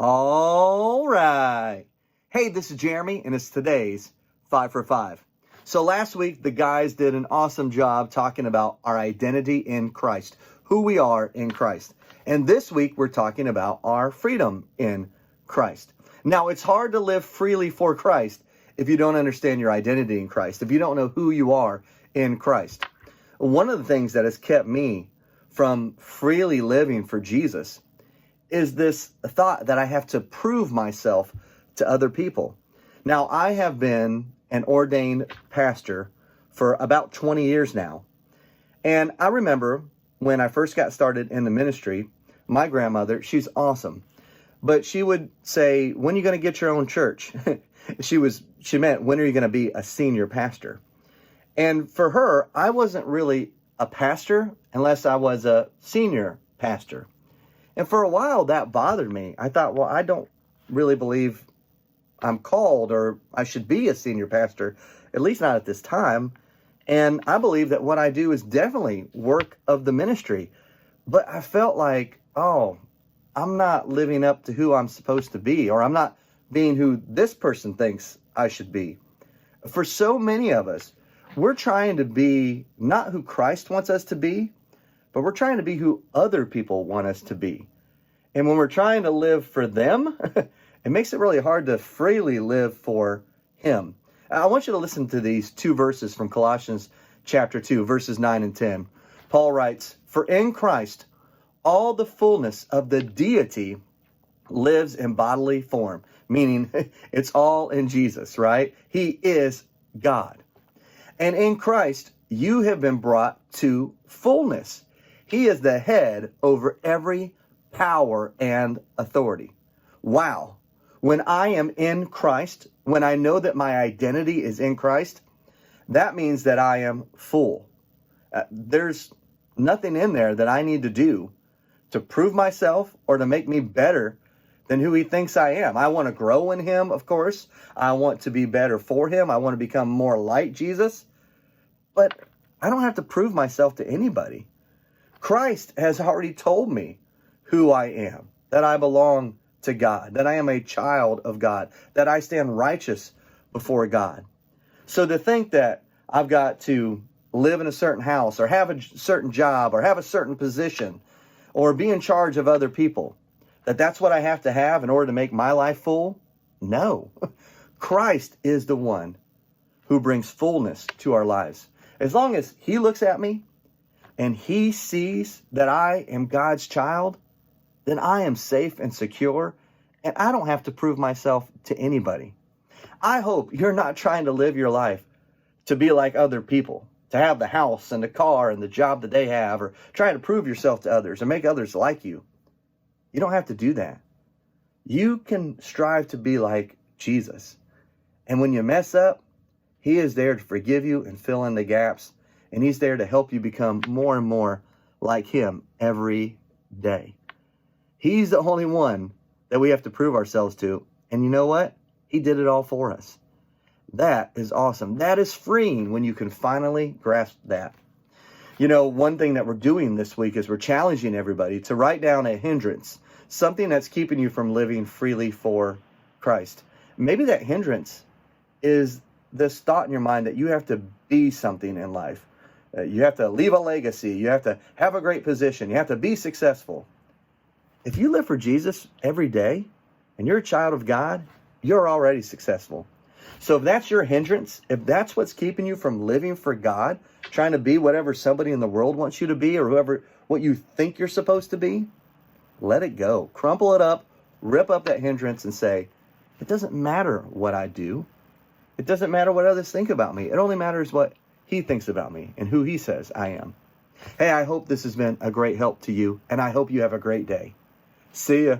All right. Hey, this is Jeremy, and it's today's 5 for 5. So last week, the guys did an awesome job talking about our identity in Christ, who we are in Christ. And this week, we're talking about our freedom in Christ. Now, it's hard to live freely for Christ if you don't understand your identity in Christ, if you don't know who you are in Christ. One of the things that has kept me from freely living for Jesus is this thought that I have to prove myself to other people. Now, I have been an ordained pastor for about 20 years now. And I remember when I first got started in the ministry, my grandmother, she's awesome, but she would say, "When are you going to get your own church?" She meant, "When are you going to be a senior pastor?" And for her, I wasn't really a pastor unless I was a senior pastor. And for a while, that bothered me. I thought, well, I don't really believe I'm called or I should be a senior pastor, at least not at this time. And I believe that what I do is definitely work of the ministry. But I felt like, oh, I'm not living up to who I'm supposed to be, or I'm not being who this person thinks I should be. For so many of us, we're trying to be not who Christ wants us to be, but we're trying to be who other people want us to be. And when we're trying to live for them, it makes it really hard to freely live for Him. I want you to listen to these two verses from Colossians chapter 2, verses 9 and 10. Paul writes, "For in Christ, all the fullness of the deity lives in bodily form," meaning it's all in Jesus, right? He is God. "And in Christ, you have been brought to fullness. He is the head over every power and authority." Wow. When I am in Christ, when I know that my identity is in Christ, that means that I am full. There's nothing in there that I need to do to prove myself or to make me better than who He thinks I am. I want to grow in Him, of course. I want to be better for Him. I want to become more like Jesus. But I don't have to prove myself to anybody. Christ has already told me who I am, that I belong to God, that I am a child of God, that I stand righteous before God. So to think that I've got to live in a certain house or have a certain job or have a certain position or be in charge of other people, that's what I have to have in order to make my life full? No. Christ is the one who brings fullness to our lives. As long as He looks at me and He sees that I am God's child, then I am safe and secure, and I don't have to prove myself to anybody. I hope you're not trying to live your life to be like other people, to have the house and the car and the job that they have, or trying to prove yourself to others or make others like you. You don't have to do that. You can strive to be like Jesus. And when you mess up, He is there to forgive you and fill in the gaps. And He's there to help you become more and more like Him every day. He's the only one that we have to prove ourselves to. And you know what? He did it all for us. That is awesome. That is freeing when you can finally grasp that. You know, one thing that we're doing this week is we're challenging everybody to write down a hindrance, something that's keeping you from living freely for Christ. Maybe that hindrance is this thought in your mind that you have to be something in life. You have to leave a legacy. You have to have a great position. You have to be successful. If you live for Jesus every day and you're a child of God, you're already successful. So if that's your hindrance, if that's what's keeping you from living for God, trying to be whatever somebody in the world wants you to be or what you think you're supposed to be, let it go. Crumple it up, rip up that hindrance and say, it doesn't matter what I do. It doesn't matter what others think about me. It only matters what He thinks about me and who He says I am. Hey, I hope this has been a great help to you, and I hope you have a great day. See ya.